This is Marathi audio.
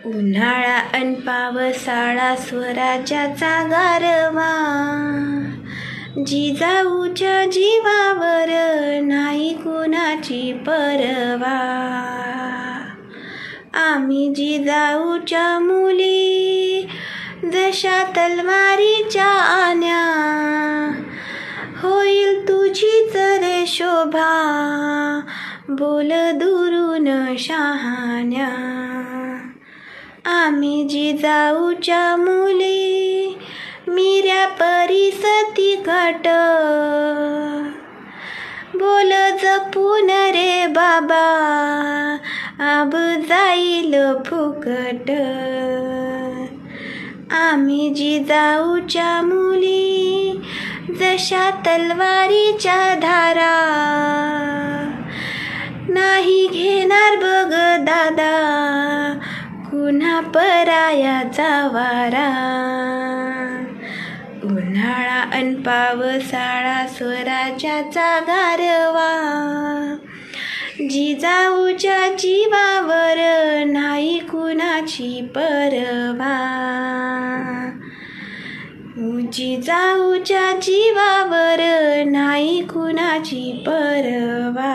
उन्हाळा अन पावसाळा स्वराज्याचा गारवा, जिजाऊच्या जीवावर नाही कुणाची परवा. आम्ही जिजाऊच्या मुली जशा तलवारीच्या आण्या, होईल तुझीच रे शोभा बोल दुरून शहाण्या. आम्ही जिजाऊच्या मुली मिऱ्या परिसती कट, बोल जपून रे बाबा आब जाईल फुकट. आम्ही जिजाऊच्या मुली जशा तलवारीच्या धारा, नाही घेणार बघ दादा कुन्हा परायाचा वारा. उन्हाळा अन पावसाळा स्वराज्याचा गारवा, जिजाऊच्या जीवावर नाही कुणाची परवा. जिजाऊच्या जीवावर नाही कुणाची परवा.